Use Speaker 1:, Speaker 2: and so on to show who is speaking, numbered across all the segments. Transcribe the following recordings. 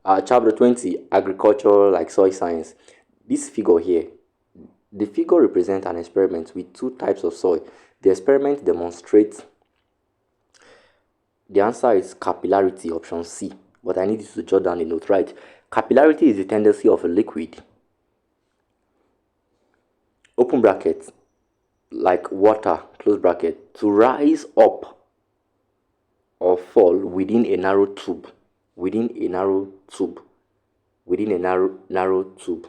Speaker 1: Chapter 20, Agriculture like Soil Science. This figure here, the figure represents an experiment with two types of soil. The experiment demonstrates, the answer is capillarity, option C. But I need you to jot down a note, right? Capillarity is the tendency of a liquid, open bracket, like water, close bracket, to rise up or fall within a narrow tube, within a narrow tube, within a narrow tube.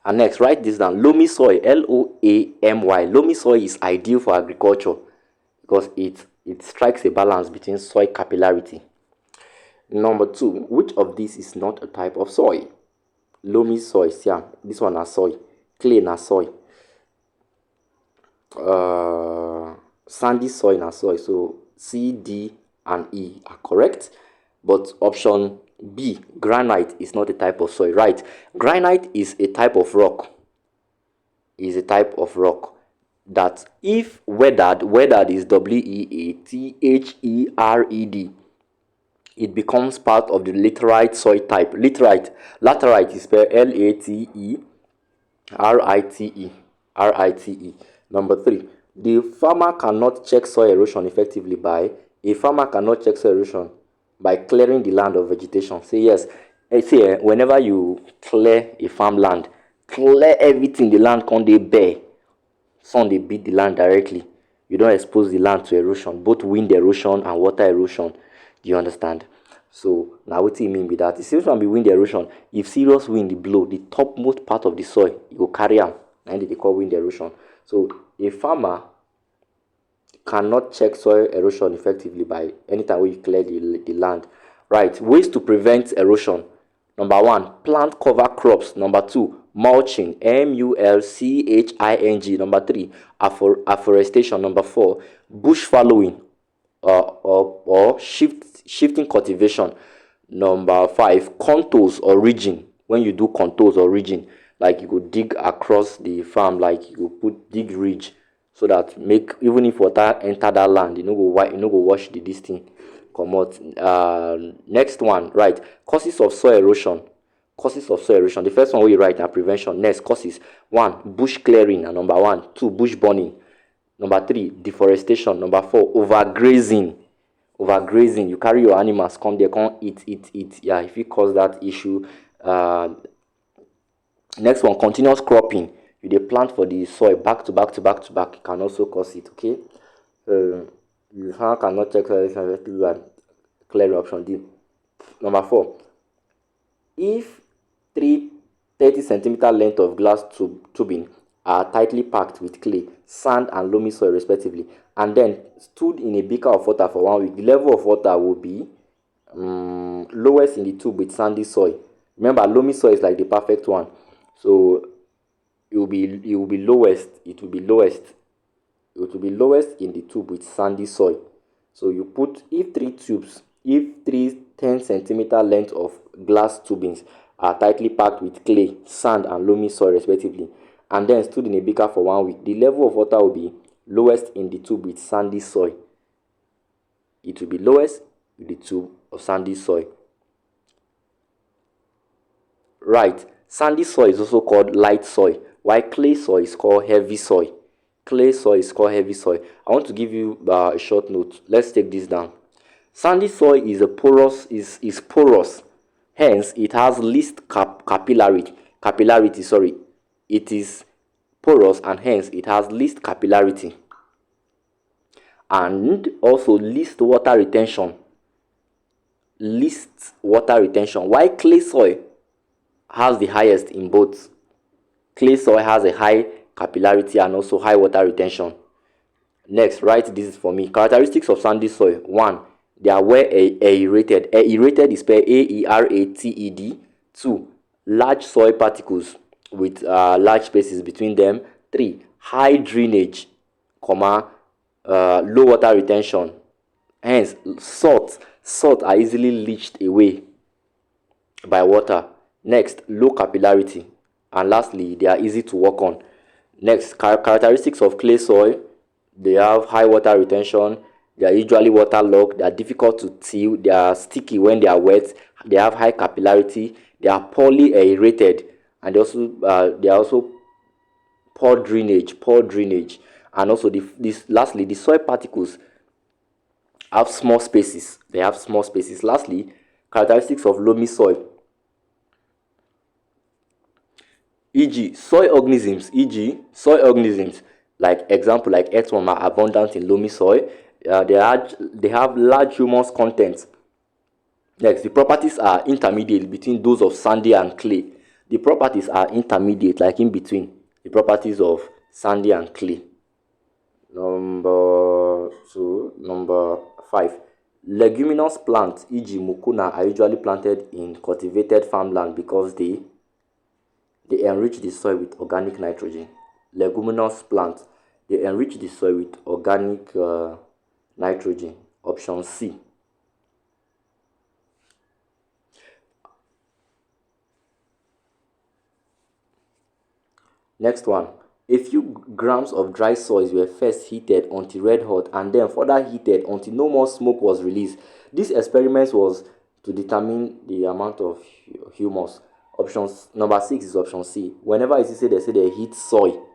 Speaker 1: And next, write this down. Loamy soil, Loamy. Loamy soil is ideal for agriculture because it strikes a balance between soil capillarity. Number two, which of these is not a type of soil? Loamy soil, yeah, this one is soil. Clay na soil. Sandy soil na soil. So C, D, and E are correct. But option B, granite, is not a type of soil. Right? Granite is a type of rock. Is a type of rock that, if weathered is Weathered, it becomes part of the laterite soil type. Laterite is spelled Laterite. Number three, the farmer cannot check soil erosion effectively by, a farmer cannot check soil erosion by clearing the land of vegetation. Say yes. See, whenever you clear a farmland, clear everything, the land can't dey bare. Sun dey beat the land directly. You don't expose the land to erosion, both wind erosion and water erosion. Do you understand? So now what do you mean by that? It seems to be wind erosion. If serious wind blow, the topmost part of the soil, you go carry am. And they call wind erosion. So a farmer cannot check soil erosion effectively by anytime we clear the land. Right. Ways to prevent erosion. Number one, plant cover crops. Number two, mulching, mulching. Number three, afforestation. Number four, bush fallowing, or shifting cultivation. Number five, contours or ridging. When you do contours or ridging, like you could dig across the farm, like you could put dig ridge, so that make, even if water enter that land, you know go wash this thing come out. Next one, right? Causes of soil erosion. Causes of soil erosion. The first one we write na prevention. Next, causes: one, bush clearing, and number one. Two, bush burning. Number three, deforestation. Number four, overgrazing. Overgrazing, you carry your animals come there, come eat. Yeah, if it cause that issue. Next one, continuous cropping. You dey plant for the soil back to back, it can also cause it. Okay. You cannot check clear option D. Number four, if 30 centimeter length of glass tubing are tightly packed with clay, sand, and loamy soil respectively, and then stood in a beaker of water for 1 week, the level of water will be lowest in the tube with sandy soil. Remember, loamy soil is like the perfect one, so it will be lowest. It will be lowest in the tube with sandy soil. So you put, if three 10 centimeter length of glass tubings are tightly packed with clay, sand, and loamy soil respectively, and then stood in a beaker for 1 week, the level of water will be lowest in the tube with sandy soil. It will be lowest in the tube of sandy soil. Right. Sandy soil is also called light soil, while clay soil is called heavy soil. Clay soil is called heavy soil. I want to give you a short note. Let's take this down. Sandy soil is porous. Hence, it has least capillarity. It is porous, and hence it has least capillarity, and also least water retention. While clay soil has the highest in both. Clay soil has a high capillarity and also high water retention. Next, write this for me. Characteristics of sandy soil. One, they are well aerated. Aerated is spelled Aerated. Two, large soil particles with large spaces between them. Three, high drainage, low water retention. Hence, salt are easily leached away by water. Next, low capillarity. And lastly, they are easy to work on. Next, characteristics of clay soil. They have high water retention, They are usually waterlogged. They are difficult to till. They are sticky when they are wet. They have high capillarity. They are poorly aerated, and they are also poor drainage, and also lastly, the soil particles have small spaces. They have small spaces. Lastly, characteristics of loamy soil, soil organisms, like example like earthworm, are abundant in loamy soil. They have large humus content. Next, the properties are intermediate between those of sandy and clay. The properties are intermediate, like in between the properties of sandy and clay. Number 5. Leguminous plants, e.g., mucuna, are usually planted in cultivated farmland because they enrich the soil with organic nitrogen. Leguminous plants, they enrich the soil with organic nitrogen. Option C. Next one. A few grams of dry soils were first heated until red hot and then further heated until no more smoke was released. This experiment was to determine the amount of humus. Options number 6 is option C. Whenever you say they heat soil,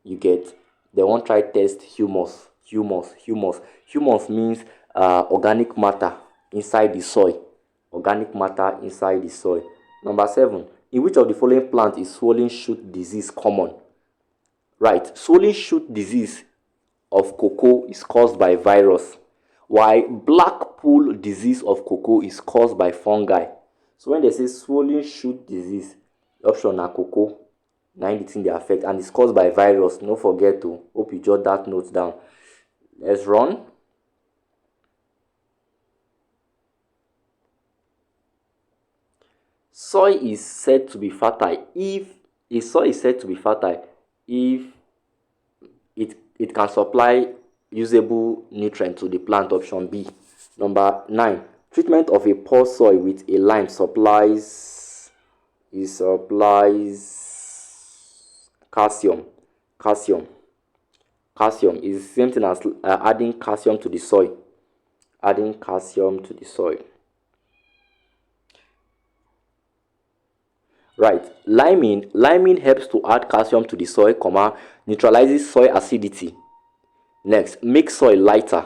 Speaker 1: you get, they won't try test humus. Humus means organic matter inside the soil. Organic matter inside the soil. Number 7. In which of the following plant is swollen shoot disease common? Right, swollen shoot disease of cocoa is caused by virus, while black pool disease of cocoa is caused by fungi. So when they say swollen shoot disease, the option na cocoa, na the thing they affect, and it's caused by virus. No forget to hope you jot that note down. Let's run. Soil is said to be fertile if it can supply usable nutrient to the plant. Option B. Number 9. Treatment of a poor soil with a lime supplies calcium. Calcium is the same thing as adding calcium to the soil. Right. Liming helps to add calcium to the soil, neutralizes soil acidity. Next, makes soil lighter,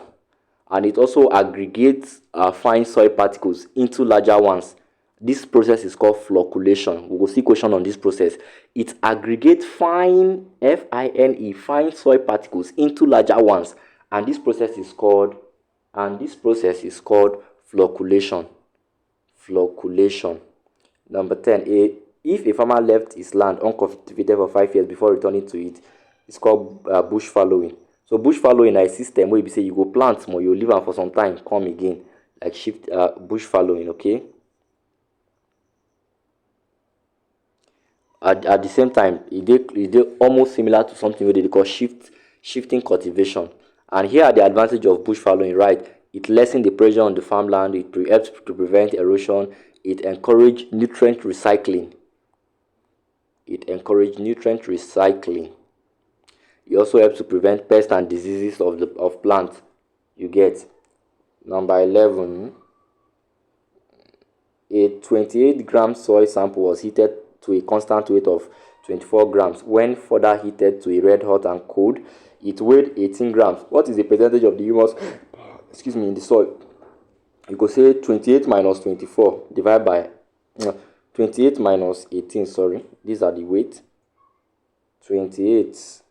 Speaker 1: and it also aggregates fine soil particles into larger ones. This process is called flocculation. We will see question on this process. It aggregates fine soil particles into larger ones, and this process is called flocculation. Number 10. If a farmer left his land uncultivated for 5 years before returning to it, it's called bush fallowing. So bush fallowing is a system where you say you go plant more, you leave am for some time, come again, like shift bush fallowing. Okay. At the same time, it almost similar to something wey they call shifting cultivation. And here are the advantage of bush fallowing. Right, it lessens the pressure on the farmland. It helps to prevent erosion. It encourages nutrient recycling. It also helps to prevent pests and diseases of plants. You get. Number 11. A 28-gram soil sample was heated to a constant weight of 24 grams. When further heated to a red hot and cold, it weighed 18 grams. What is the percentage of the humus in the soil? You could say 28 minus 24 divided by 28 minus 18. Sorry, these are the weight. 28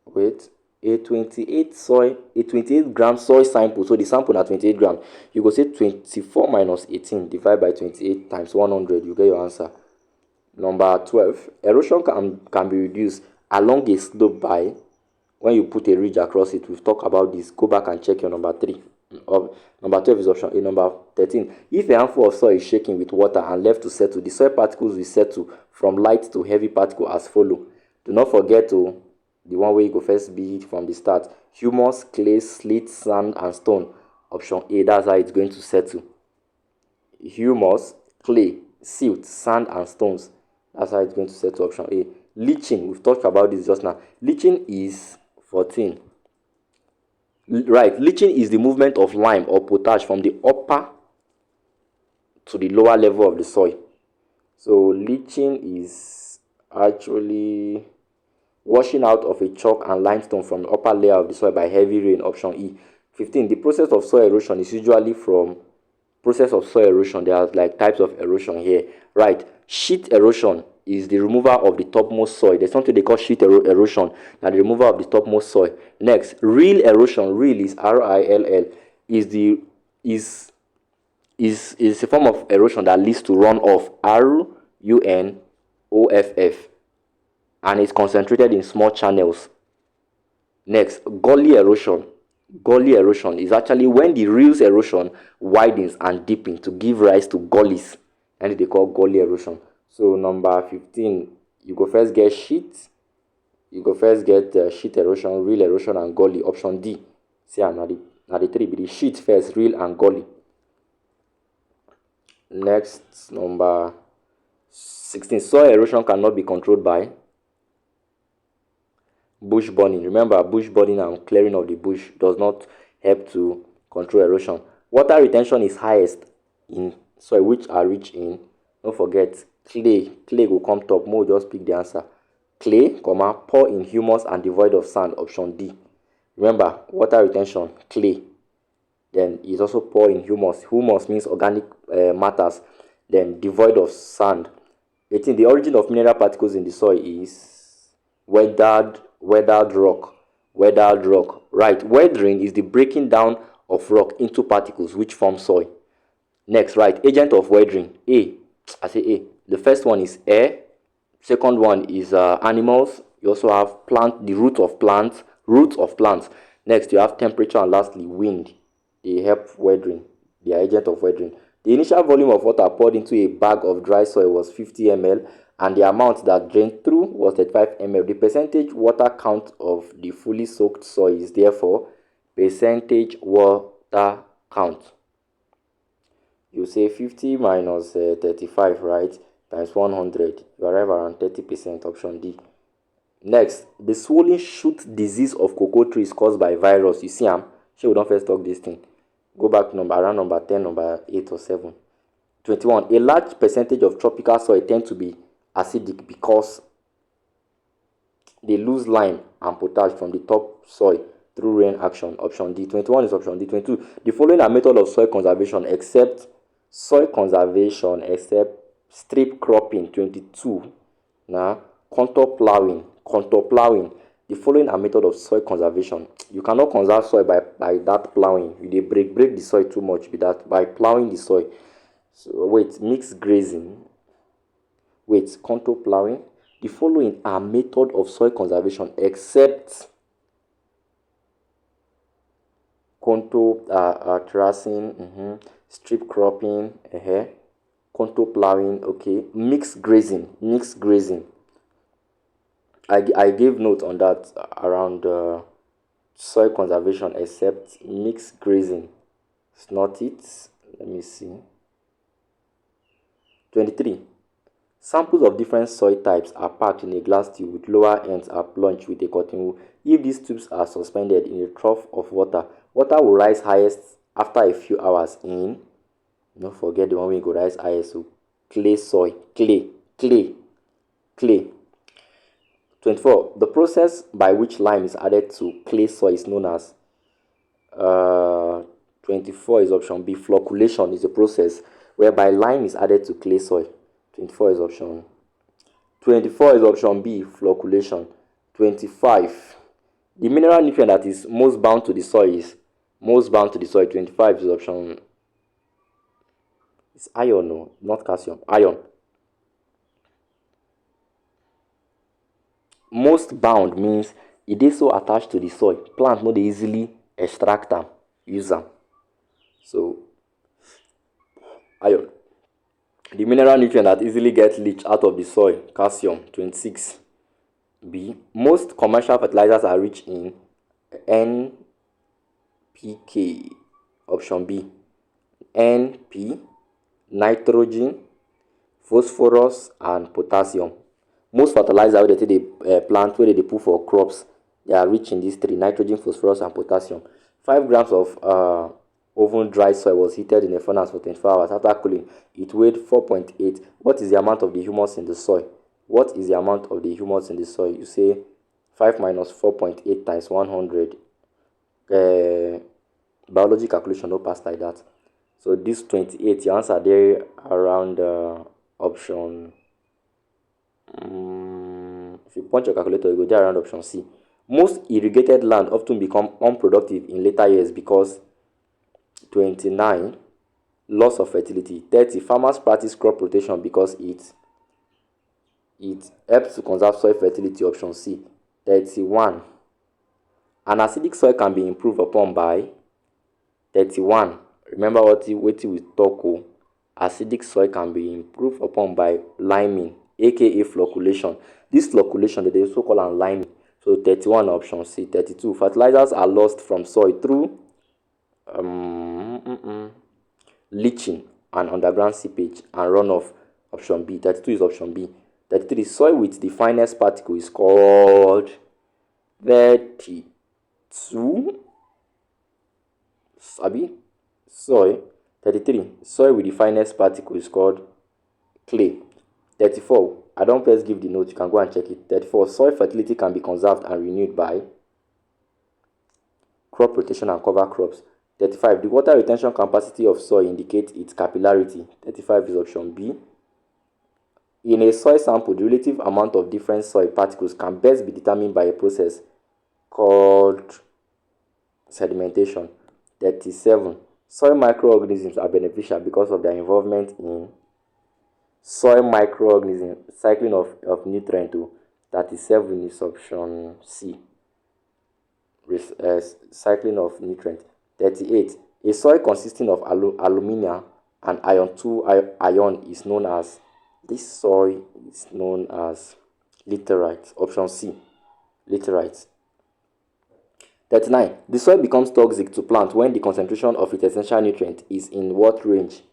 Speaker 1: weight. A 28 gram soil sample. So the sample na 28 gram. You go say 24 minus 18 divided by 28 times 100. You get your answer. Number 12. Erosion can be reduced along a slope by when you put a ridge across it. We've talked about this. Go back and check your number 3. Number 12 is option A. Number 13. If a handful of soil is shaken with water and left to settle, the soil particles will settle from light to heavy particle as follow. Do not forget to the one where you go first be from the start. Humus, clay, slate, sand, and stone. Option A. That's how it's going to settle. Humus, clay, silt, sand, and stones. That's how it's going to settle. Option A. Leaching. We've talked about this just now. Leaching is 14. Right, leaching is the movement of lime or potash from the upper to the lower level of the soil. So leaching is actually washing out of a chalk and limestone from the upper layer of the soil by heavy rain. Option E. 15. The process of soil erosion is usually from process of soil erosion. There are like types of erosion here. Right. Sheet erosion is the removal of the topmost soil. There's something they call sheet erosion, and the removal of the topmost soil. Next, rill erosion. Rill is RILL. Is the is a form of erosion that leads to runoff. RUNOFF, and is concentrated in small channels. Next, gully erosion. Gully erosion is actually when the rill's erosion widens and deepens to give rise to gullies, and they call gully erosion. So number 15, you go first get sheet, you go first get sheet erosion, rill erosion, and gully. Option D. See, na the three be the sheet first, rill, and gully. Next, number 16, soil erosion cannot be controlled by bush burning. Remember, bush burning and clearing of the bush does not help to control erosion. Water retention is highest in soil which are rich in, don't forget, clay. Clay will come top. More just pick the answer. Clay, comma, poor in humus and devoid of sand. Option D. Remember, water retention, clay. Then is also poor in humus. Humus means organic matters. Then devoid of sand. 18. The origin of mineral particles in the soil is weathered rock. Weathered rock. Right. Weathering is the breaking down of rock into particles which form soil. Next, right. Agent of weathering. A. I say A. The first one is air. Second one is animals. You also have plant, the root of plants. Roots of plants. Next, you have temperature, and lastly, wind. They help weathering. They are agent of weathering. The initial volume of water poured into a bag of dry soil was 50 ml, and the amount that drained through was 35 ml. The percentage water count of the fully soaked soil is therefore percentage water count. You say 50 minus 35, right? Times 100. You arrive around 30%. Option D. Next, the swollen shoot disease of cocoa tree is caused by virus. You see, we don't first talk this thing. Go back to around number 10, number 8 or 7. 21. A large percentage of tropical soil tend to be acidic because they lose lime and potash from the top soil through rain action. Option D. 21 is option D. 22. The following are method of soil conservation except strip cropping. 22. Now, contour plowing. The following are method of soil conservation. You cannot conserve soil by that plowing. You dey break the soil too much with that by plowing the soil. So wait, mixed grazing. Wait, contour plowing. The following are method of soil conservation except contour terracing, strip cropping, contour plowing. Okay, mixed grazing. I gave note on that around soil conservation except mixed grazing. It's not it. Let me see. 23. Samples of different soil types are packed in a glass tube with lower ends are plunged with a cotton wool. If these tubes are suspended in a trough of water, water will rise highest after a few hours in, don't forget the one we go rise highest, so clay soil. Clay. 24. The process by which lime is added to clay soil is known as 24 is option B. Flocculation is a process whereby lime is added to clay soil. 24 is option B. Flocculation. 25. The mineral nutrient that is most bound to the soil. 25 is option. It's iron, no, not calcium. Iron. Most bound means it is so attached to the soil. Plant no dey easily extract them, use them. So iron. The mineral nutrient that easily gets leached out of the soil. Calcium. 26. B. Most commercial fertilizers are rich in NPK. Option B. NP, nitrogen, phosphorus, and potassium. Most fertilizers wey they plant, wey they put for crops, they are rich in these three: nitrogen, phosphorus, and potassium. 5 grams of oven dry soil was heated in a furnace for 24 hours. After cooling, it weighed 4.8. What is the amount of the humus in the soil? What is the amount of the humus in the soil? You say 5 minus 4.8 times 100. Biology calculation no pass like that. So this 28, your answer there around option. If you punch your calculator, you go there around option C. Most irrigated land often become unproductive in later years because 29, loss of fertility. 30, farmers practice crop rotation because it helps to conserve soil fertility. Option C. 31, an acidic soil can be improved upon by 31. Remember what we talk o. Acidic soil can be improved upon by liming, aka flocculation. This flocculation they also call am liming. So 31 option C. 32, fertilizers are lost from soil through leaching and underground seepage and runoff. Option B. 32 is option B. 33, soil with the finest particle is called 32. Abi? Soil. 33, soil with the finest particle is called clay. 34, I don't first give the note, you can go and check it. 34, soil fertility can be conserved and renewed by crop rotation and cover crops. 35, the water retention capacity of soil indicates its capillarity. 35 is option B. In a soil sample, the relative amount of different soil particles can best be determined by a process called sedimentation. 37, soil microorganisms are beneficial because of their involvement in soil microorganism cycling of nutrient. 37 is option C. Cycling of nutrient. 38, a soil consisting of alumina and iron 2 ion is known as, this soil is known as laterite. Option C, laterite. 39, the soil becomes toxic to plant when the concentration of its essential nutrient is in what range?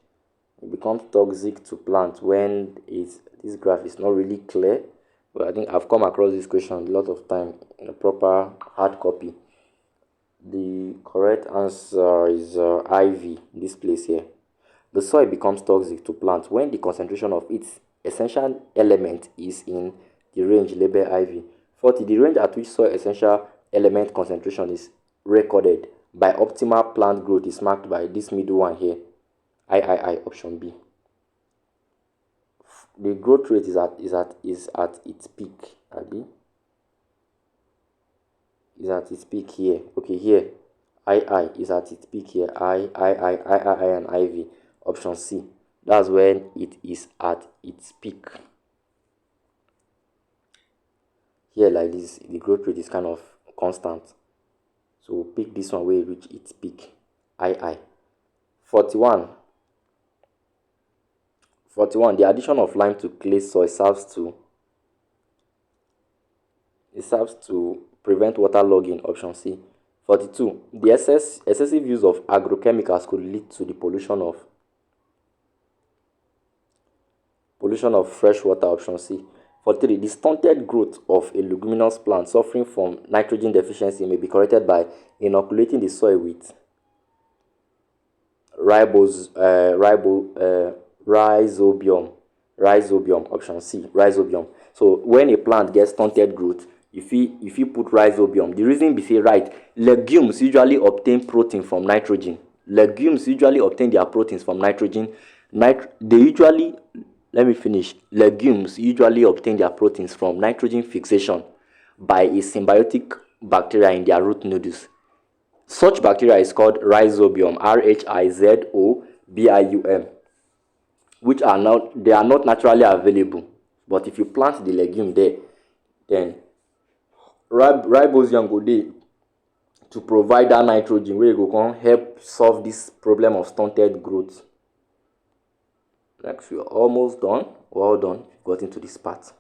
Speaker 1: It becomes toxic to plant when this graph is not really clear, but I think I've come across this question a lot of time in a proper hard copy. The correct answer is IV, this place here. The soil becomes toxic to plant when the concentration of its essential element is in the range labeled IV. 40, the range at which soil essential element concentration is recorded by optimal plant growth is marked by this middle one here. III, option B. The growth rate is at its peak. Abi? Is at its peak here. Okay, here. II is at its peak here. III, and IV. Option C. That's when it is at its peak. Here like this, the growth rate is kind of constant. So we'll pick this one where it reach its peak. II. 41, the addition of lime to clay soil serves to prevent waterlogging. Option C. 42, the excessive use of agrochemicals could lead to the pollution of fresh water. Option C. 43, the stunted growth of a leguminous plant suffering from nitrogen deficiency may be corrected by inoculating the soil with rhizobium. Option C, rhizobium. So when a plant gets stunted growth, if you put rhizobium, the reason be say, right, legumes usually obtain protein from nitrogen. Legumes usually obtain their proteins from nitrogen. Legumes usually obtain their proteins from nitrogen fixation by a symbiotic bacteria in their root nodules. Such bacteria is called rhizobium, rhizobium, which are not naturally available. But if you plant the legume there, then ribosome go dey to provide that nitrogen where go come help solve this problem of stunted growth. Like, we're almost done. Well done, you got into this part.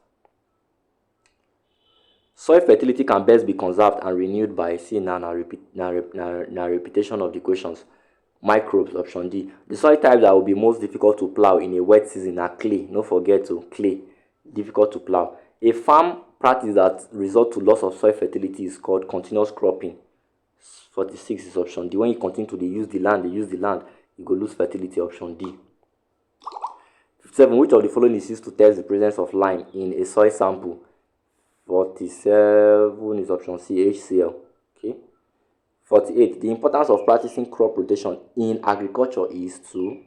Speaker 1: Soil fertility can best be conserved and renewed by, see now, repetition of the questions. Microbes. Option D. The soil types that will be most difficult to plow in a wet season are clay. Don't forget to clay. Difficult to plow. A farm practice that results to loss of soil fertility is called continuous cropping. 46 is option D. When you continue to use the land, you go lose fertility, option D. 57. Which of the following is used to test the presence of lime in a soil sample? 47 is option C, HCl. Okay. 48. The importance of practicing crop rotation in agriculture is to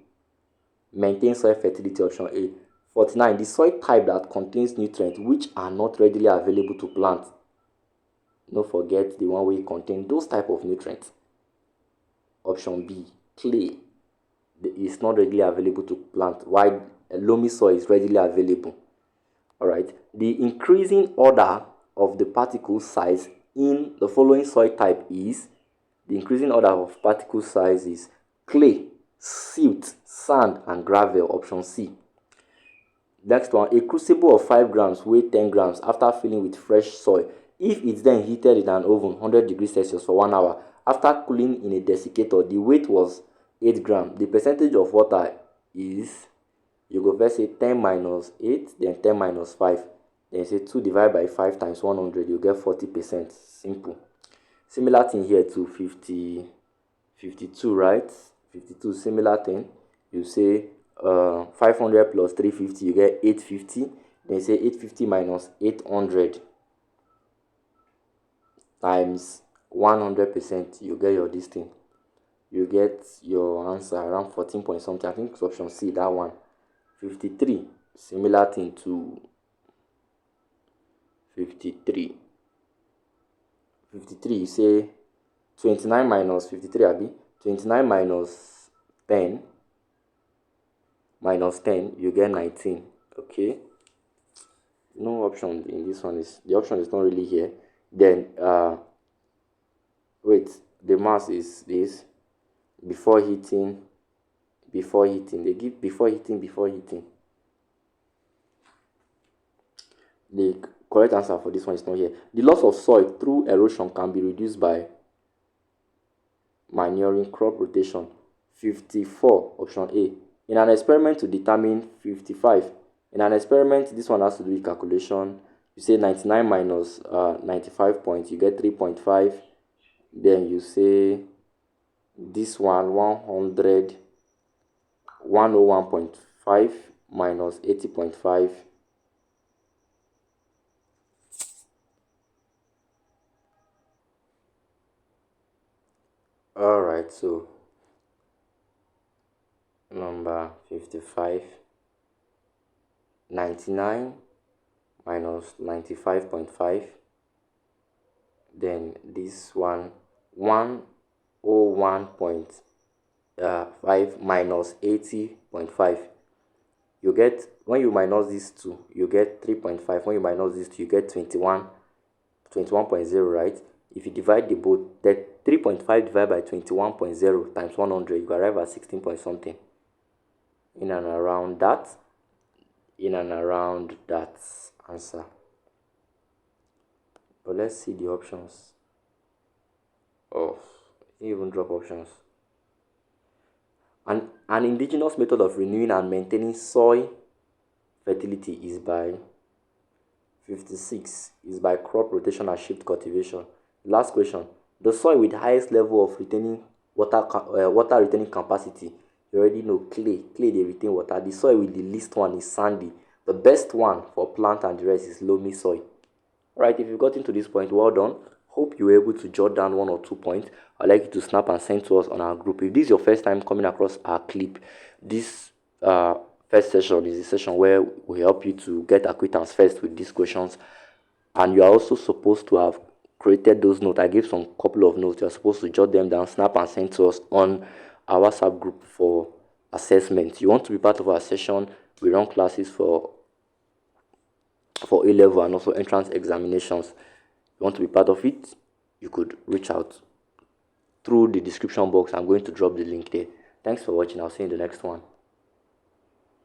Speaker 1: maintain soil fertility, option A. 49. The soil type that contains nutrients which are not readily available to plants. Don't forget the one where it contains those type of nutrients. Option B, clay. Is not readily available to plant, while loamy soil is readily available. Alright. The increasing order of the particle size in the following soil type is, the increasing order of particle size is clay, silt, sand, and gravel, option C. Next one, a crucible of 5 grams weighs 10 grams after filling with fresh soil. If it's then heated in an oven 100 degrees Celsius for 1 hour, after cooling in a desiccator, the weight was 8 grams. The percentage of water is, you go first say 10 minus 8, then 10 minus 5. Then say 2 divided by 5 times 100, you get 40%. Simple. Similar thing here to 52, right? 52, similar thing. You say 500 plus 350, you get 850. Then you say 850 minus 800 times 100%, you get your this thing. You get your answer around 14 point something. I think it's option C, that one. 53, similar thing to 53. 53, you say 29 minus 53, abi? 29 minus 10, you get 19. Okay. No option in this one. The option is not really here. Then, wait, the mass is this. Before heating. They give before heating. The correct answer for this one is not here. The loss of soil through erosion can be reduced by manuring, crop rotation. 54, option A. In an experiment to determine 55. In an experiment, this one has to do with calculation. You say 99 minus 95 points, you get 3.5. Then you say this one 101.5 minus 80.5. Alright, so number 55, 99 minus 95.5, then this one 101.5 minus 80.5. You get, when you minus these two, you get 3.5. When you minus these two, you get 21.0, right? If you divide the both, that 3.5 divided by 21.0 times 100, you arrive at 16 point something. In and around that answer. But let's see the options. Oh, you even drop options. An indigenous method of renewing and maintaining soil fertility is by 56 is by crop rotation and shift cultivation. Last question. The soil with the highest level of retaining water retaining capacity, you already know, clay they retain water. The soil with the least one is sandy. The best one for plant and the rest is loamy soil. Alright, if you've gotten to this point, well done. Hope you were able to jot down 1 or 2 points. I'd like you to snap and send to us on our group. If this is your first time coming across our clip, this first session is a session where we help you to get acquaintance first with these questions, and you are also supposed to have created those notes. I gave some couple of notes. You're supposed to jot them down, snap and send to us on our WhatsApp group for assessment. You want to be part of our session? We run classes for A-level and also entrance examinations. You want to be part of it? You could reach out through the description box. I'm going to drop the link there. Thanks for watching. I'll see you in the next one.